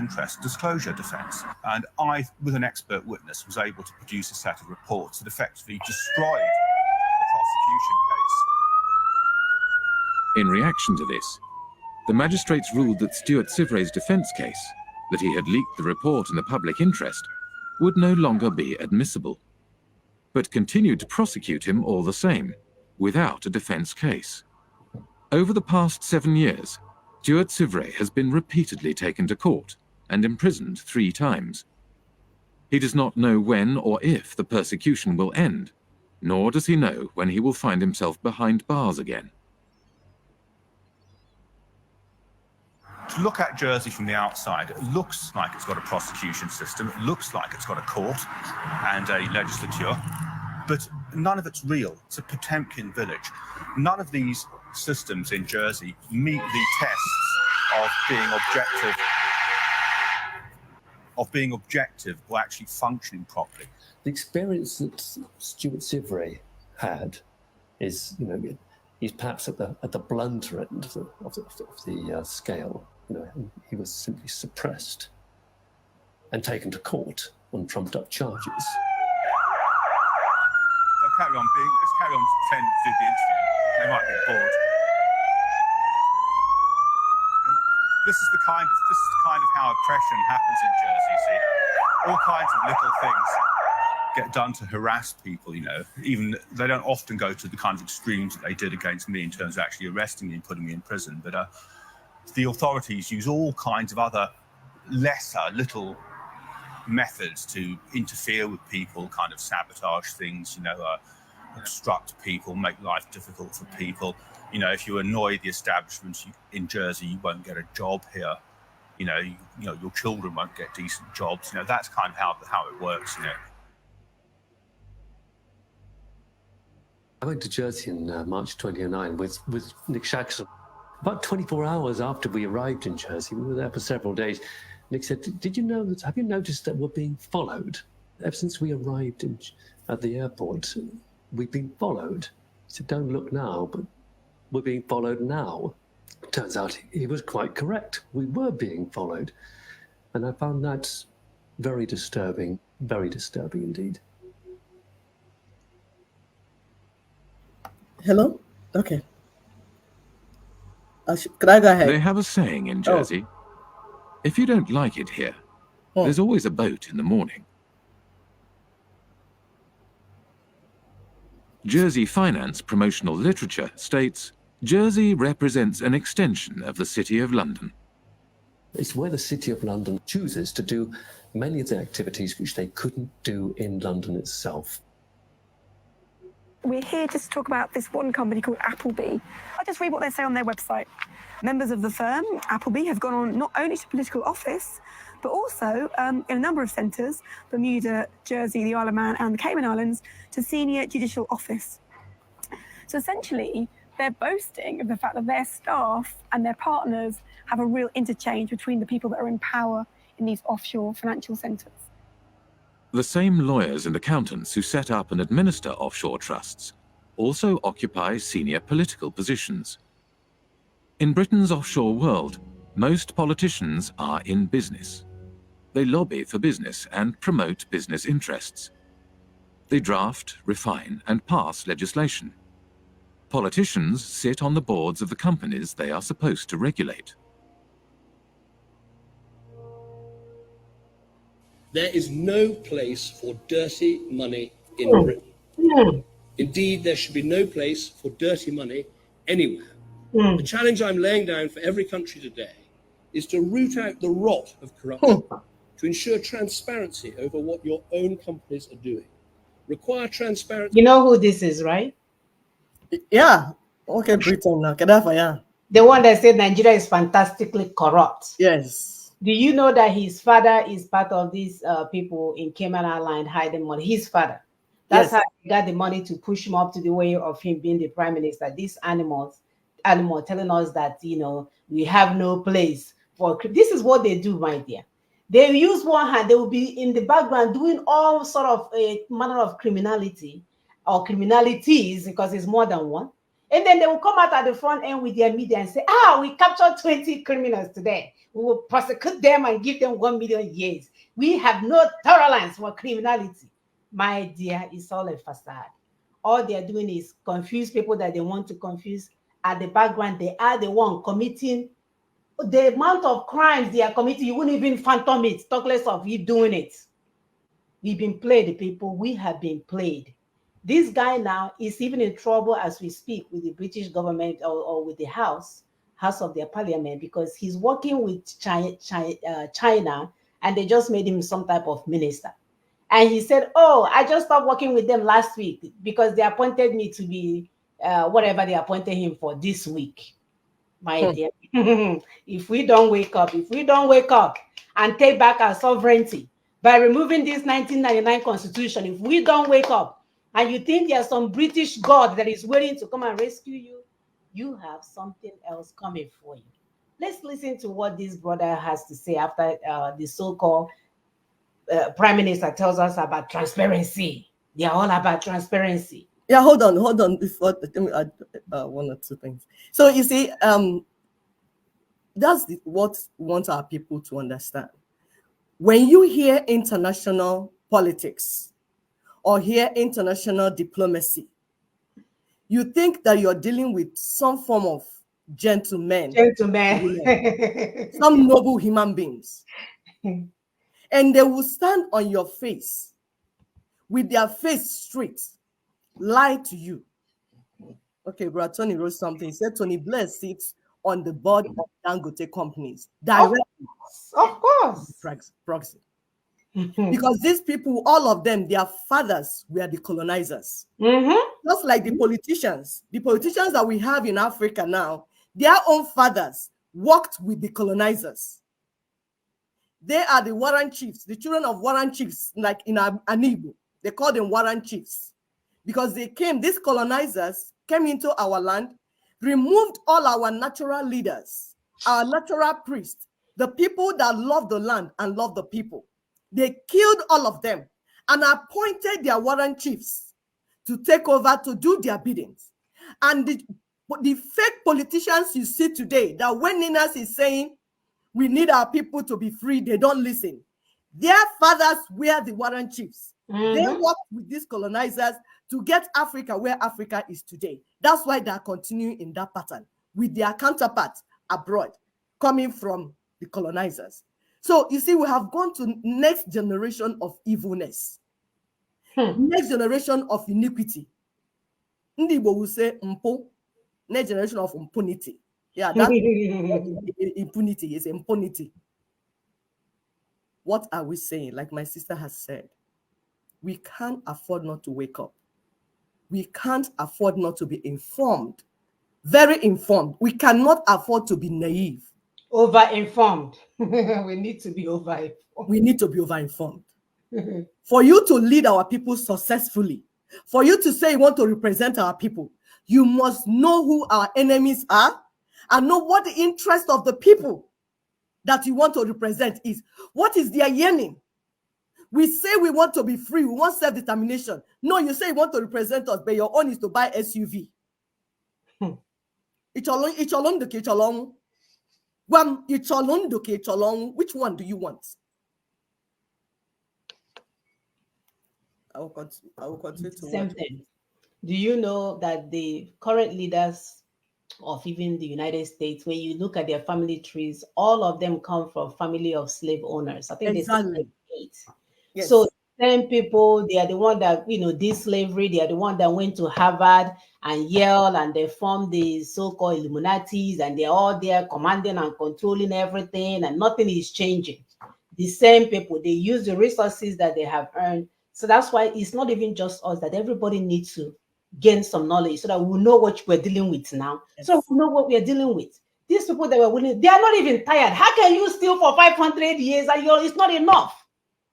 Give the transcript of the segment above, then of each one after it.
interest disclosure defence. And I, with an expert witness, was able to produce a set of reports that effectively destroyed the prosecution case. In reaction to this, the magistrates ruled that Stuart Sivre's defence case, that he had leaked the report in the public interest, would no longer be admissible, but continued to prosecute him all the same, without a defence case. Over the past 7 years, Stuart Sivre has been repeatedly taken to court and imprisoned 3 times. He does not know when or if the persecution will end, nor does he know when he will find himself behind bars again. To look at Jersey from the outside, it looks like it's got a prosecution system, it looks like it's got a court and a legislature, but none of it's real. It's a Potemkin village. None of these systems in Jersey meet the tests of being objective or actually functioning properly. The experience that Stuart Sivre had is, he's perhaps at the blunter end of the scale. He was simply suppressed and taken to court on trumped-up charges. Let's carry on pretending to do the interview. They might get bored. This is the kind of how oppression happens in Jersey. See, all kinds of little things get done to harass people. Even they don't often go to the kind of extremes that they did against me in terms of actually arresting me and putting me in prison. But the authorities use all kinds of other lesser little methods to interfere with people, kind of sabotage things, obstruct people, make life difficult for people. If you annoy the establishment in Jersey, you won't get a job here. Your children won't get decent jobs. That's kind of how it works. I went to Jersey in March 2009 with Nick Shaxson. About 24 hours after we arrived in Jersey, we were there for several days. Nick said, have you noticed that we're being followed? Ever since we arrived at the airport, we've been followed. He said, don't look now, but we're being followed now. Turns out he was quite correct. We were being followed. And I found that very disturbing indeed. Hello? Okay. Could I go ahead? They have a saying in Jersey, if you don't like it here, there's always a boat in the morning. Jersey Finance promotional literature states, Jersey represents an extension of the City of London. It's where the City of London chooses to do many of the activities which they couldn't do in London itself. We're here just to talk about this one company called Appleby. I'll just read what they say on their website. Members of the firm, Appleby, have gone on not only to political office, but also in a number of centres, Bermuda, Jersey, the Isle of Man and the Cayman Islands, to senior judicial office. So essentially, they're boasting of the fact that their staff and their partners have a real interchange between the people that are in power in these offshore financial centres. The same lawyers and accountants who set up and administer offshore trusts also occupy senior political positions. In Britain's offshore world, most politicians are in business. They lobby for business and promote business interests. They draft, refine, and pass legislation. Politicians sit on the boards of the companies they are supposed to regulate. There is no place for dirty money in Britain. Indeed, there should be no place for dirty money anywhere. The challenge I'm laying down for every country today is to root out the rot of corruption, to ensure transparency over what your own companies are doing. Require transparency. You know who this is, right? Yeah. Okay, Britain now. Gaddafi, yeah. The one that said Nigeria is fantastically corrupt. Yes. Do you know that his father is part of these people in Cayman Island hiding money? His father. That's how he got the money to push him up to the way of him being the prime minister. These animal telling us that, we have no place for. This is what they do, my dear. They use one hand. They will be in the background doing all sort of a manner of criminality or criminalities, because it's more than one. And then they will come out at the front end with their media and say, we captured 20 criminals today. We will prosecute them and give them 1 million years. We have no tolerance for criminality. My dear, it's all a facade. All they are doing is confuse people that they want to confuse. At the background, they are the one committing the amount of crimes they are committing. You wouldn't even phantom it, talk less of you doing it. We've been played, people. We have been played. This guy now is even in trouble as we speak with the British government or with the House of their parliament, because he's working with China, and they just made him some type of minister. And he said, oh, I just stopped working with them last week because they appointed me to be whatever they appointed him for this week. My dear, if we don't wake up and take back our sovereignty by removing this 1999 constitution, if we don't wake up and you think there's some British God that is waiting to come and rescue you, you have something else coming for you. Let's listen to what this brother has to say after the so-called Prime Minister tells us about transparency. They are all about transparency. Yeah, hold on. Before let me add one or two things. So you see, that's what we want our people to understand. When you hear international politics or hear international diplomacy, you think that you're dealing with some form of gentlemen, some noble human beings. And they will stand on your face with their face straight, lie to you. Okay, bro, Tony wrote something. He said Tony Blair sits on the board of Dangote companies directly. Of course. Proxy. Because these people, all of them, their fathers were the colonizers. Just like the politicians that we have in Africa now, their own fathers worked with the colonizers. They are the Warren chiefs, the children of Warren chiefs, like in Anibu. They call them Warren chiefs because these colonizers came into our land, removed all our natural leaders, our natural priests, the people that love the land and love the people. They killed all of them and appointed their Warren chiefs to take over to do their biddings. And the fake politicians you see today, that when Ninas is saying, we need our people to be free, they don't listen. Their fathers were the Warren chiefs. They worked with these colonizers to get Africa where Africa is today. That's why they are continuing in that pattern with their counterparts abroad, coming from the colonizers. So you see, we have gone to next generation of evilness, next generation of iniquity. Ndibo will say mpo, next generation of impunity. Yeah, that impunity is impunity. What are we saying? Like my sister has said, we can't afford not to wake up. We can't afford not to be informed, very informed. We cannot afford to be naive. Over-informed. We need to be over-informed. We need to be over-informed. For you to lead our people successfully, for you to say you want to represent our people, you must know who our enemies are and know what the interest of the people that you want to represent is. What is their yearning? We say we want to be free, we want self-determination. No, you say you want to represent us, but your own is to buy SUV. Which one do you want? I will continue to Same thing. Do you know that the current leaders of even the United States, when you look at their family trees, all of them come from family of slave owners? I think exactly. They say 8. Yes. So 10 people, they are the one that, did slavery. They are the one that went to Harvard and Yale, and they formed the so-called Illuminatis, and they're all there commanding and controlling everything, and nothing is changing. The same people, they use the resources that they have earned. So that's why it's not even just us, that everybody needs to gain some knowledge so that we know what we're dealing with now. Yes. So we know what we're dealing with. These people that were willing, they are not even tired. How can you steal for 500 years and it's not enough?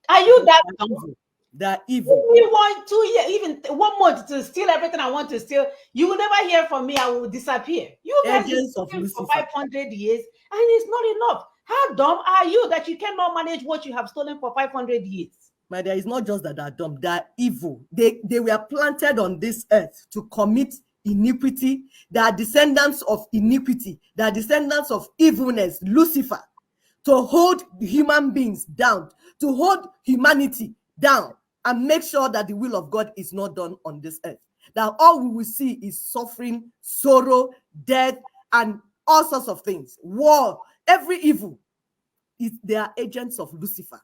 Are you that evil? They're evil. We want 2 years, even 1 month to steal everything I want to steal. You will never hear from me. I will disappear. You guys steal for 500 years and it's not enough. How dumb are you that you cannot manage what you have stolen for 500 years? My dear, it's not just that they're dumb, they're evil. They were planted on this earth to commit iniquity. They are descendants of iniquity. They are descendants of evilness, Lucifer. to hold human beings down, to hold humanity down, and make sure that the will of God is not done on this earth. That all we will see is suffering, sorrow, death, and all sorts of things. War, every evil. They are agents of Lucifer.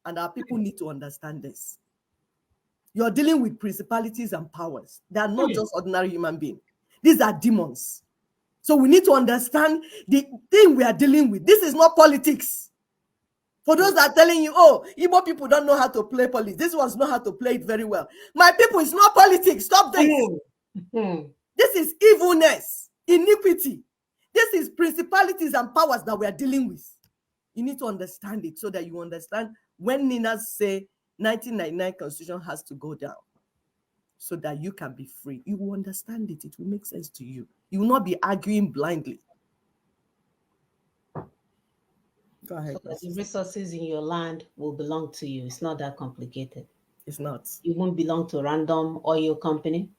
And our people need to understand this. You're dealing with principalities and powers. They are not just ordinary human beings. These are demons. So we need to understand the thing we are dealing with. This is not politics. For those that are telling you, oh, Igbo people don't know how to play politics. This ones know how to play it very well. My people, it's not politics. Stop this. This is evilness, iniquity. This is principalities and powers that we are dealing with. You need to understand it so that you understand when Ninas say 1999 Constitution has to go down so that you can be free. You will understand it. It will make sense to you. You will not be arguing blindly. Go ahead. So the resources in your land will belong to you. It's not that complicated. It's not. You won't belong to a random oil company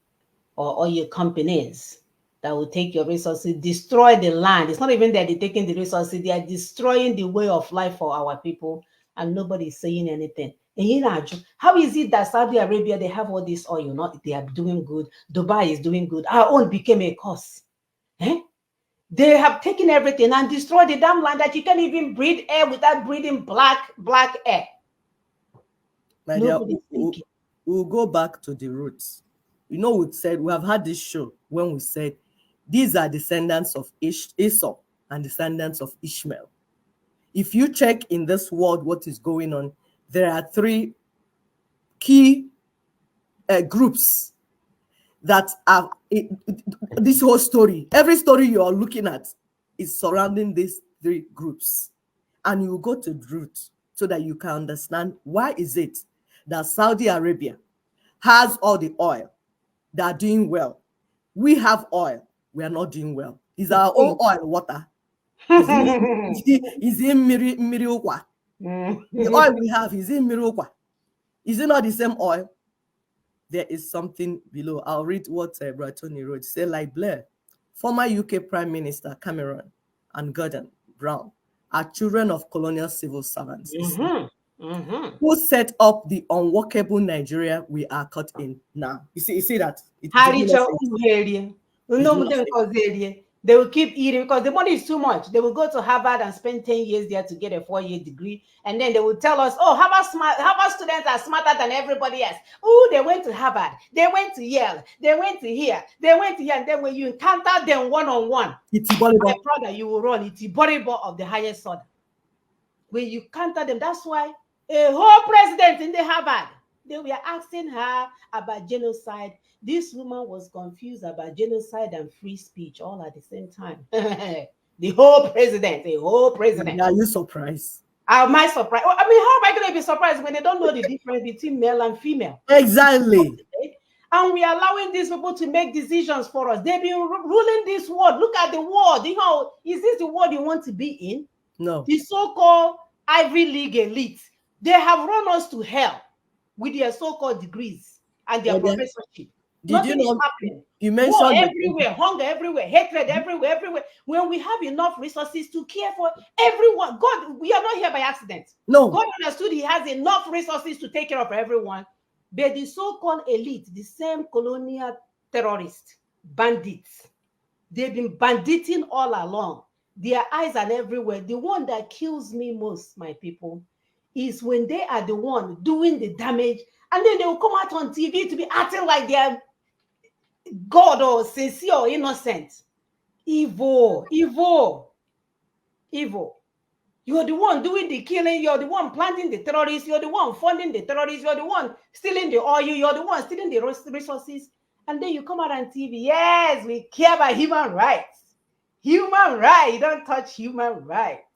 or oil companies that will take your resources, destroy the land. It's not even that they're taking the resources, they are destroying the way of life for our people, and nobody's saying anything. And how is it that Saudi Arabia, they have all this oil, not they are doing good, Dubai is doing good, our own became a curse? They have taken everything and destroyed the damn land that you can't even breathe air without breathing black air. My dear, we'll go back to the roots. You know, we said, we have had this show when we said, these are descendants of Esau and descendants of Ishmael. If you check in this world what is going on, there are three key groups that are this whole story. Every story you are looking at is surrounding these three groups. And you go to the root so that you can understand why is it that Saudi Arabia has all the oil. They are doing well. We have oil. We are not doing well. Is our own oil water? Is in Miriokwa? The oil we have is in Miriokwa. Is it not the same oil? There is something below. I'll read what Bratoni wrote. Say, like Blair, former UK Prime Minister Cameron and Gordon Brown are children of colonial civil servants who set up the unworkable Nigeria we are caught in now. You see that? They will keep eating because the money is too much. They will go to Harvard and spend 10 years there to get a 4-year degree. And then they will tell us, oh, Harvard students are smarter than everybody else. Oh, they went to Harvard. They went to Yale. They went to here. They went to here. And then when you encounter them one-on-one, my brother, you will run. It's Iboribo of the highest order. When you encounter them, that's why a whole president in the Harvard, they were asking her about genocide. This woman was confused about genocide and free speech all at the same time. The whole president. Are you surprised? Am I surprised? I mean, how am I going to be surprised when they don't know the difference between male and female? Exactly. And we are allowing these people to make decisions for us. They've been ruling this world. Look at the world. You know, is this the world you want to be in? No. The so-called Ivy League elite, they have run us to hell with their so-called degrees and their professorship. Did you know? You mentioned war everywhere, hunger everywhere, hatred everywhere. When we have enough resources to care for everyone, God, we are not here by accident. No. God understood He has enough resources to take care of everyone. But the so-called elite, the same colonial terrorists, bandits, they've been banditing all along. Their eyes are everywhere. The one that kills me most, my people, is when they are the one doing the damage, and then they will come out on TV to be acting like they are God or sincere or innocent. Evil. You're the one doing the killing. You're the one planting the terrorists. You're the one funding the terrorists. You're the one stealing the oil. You're the one stealing the resources. And then you come out on TV. Yes, we care about human rights. Human rights. You don't touch human rights.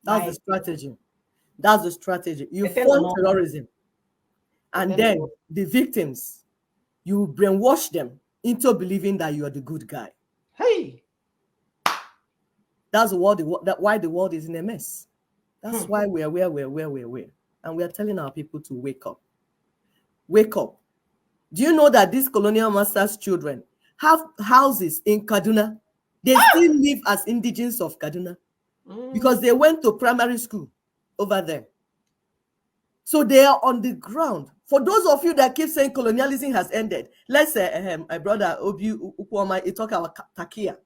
That's the strategy. That's the strategy. You fund terrorism. And then the victims, you brainwash them into believing that you are the good guy. Hey. That's why the world is in a mess. That's why we're where we're. And we are telling our people to wake up. Wake up. Do you know that these colonial masters' children have houses in Kaduna? They still live as indigents of Kaduna. because they went to primary school over there. So they are on the ground. For those of you that keep saying colonialism has ended, let's say my brother Obi Ukwama, he talk about Takia.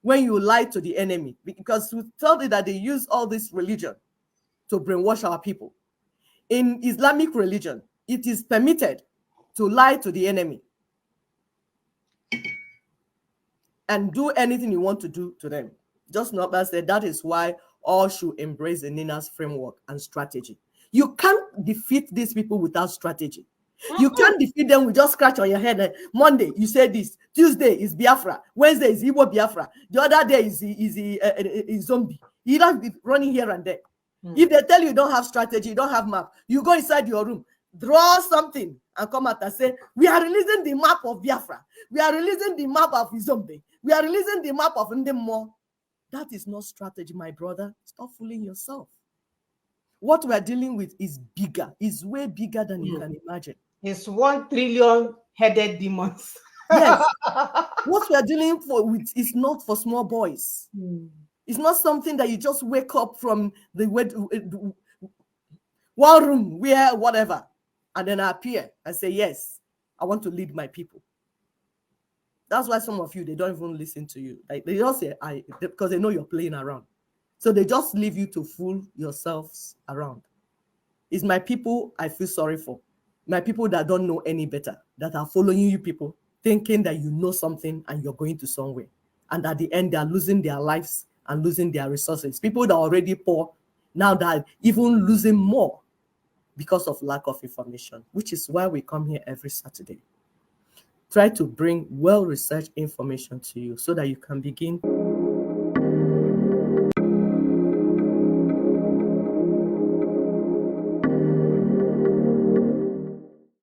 When you lie to the enemy, because we told you that they use all this religion to brainwash our people. In Islamic religion, it is permitted to lie to the enemy and do anything you want to do to them. Just not that said, that is why all should embrace the Nina's framework and strategy. You can't defeat these people without strategy. You can't defeat them with just scratch on your head. Monday, you say this. Tuesday is Biafra. Wednesday is Igbo Biafra. The other day is zombie. You don't be running here and there. If they tell you you don't have strategy, you don't have map, you go inside your room, draw something, and come out and say, we are releasing the map of Biafra. We are releasing the map of Izombe. We are releasing the map of Ndemo. That is not strategy, my brother. Stop fooling yourself. What we are dealing with is bigger, is way bigger than you can imagine. It's 1 trillion headed demons. Yes. What we are dealing with is not for small boys. It's not something that you just wake up from the one room, where whatever, and then I appear and say, yes, I want to lead my people. That's why some of you, they don't even listen to you. Like, they just say, because they know you're playing around. So they just leave you to fool yourselves around. It's my people I feel sorry for. My people that don't know any better, that are following you people, thinking that you know something and you're going to somewhere. And at the end, they are losing their lives and losing their resources. People that are already poor, now they're even losing more because of lack of information, which is why we come here every Saturday. Try to bring well-researched information to you so that you can begin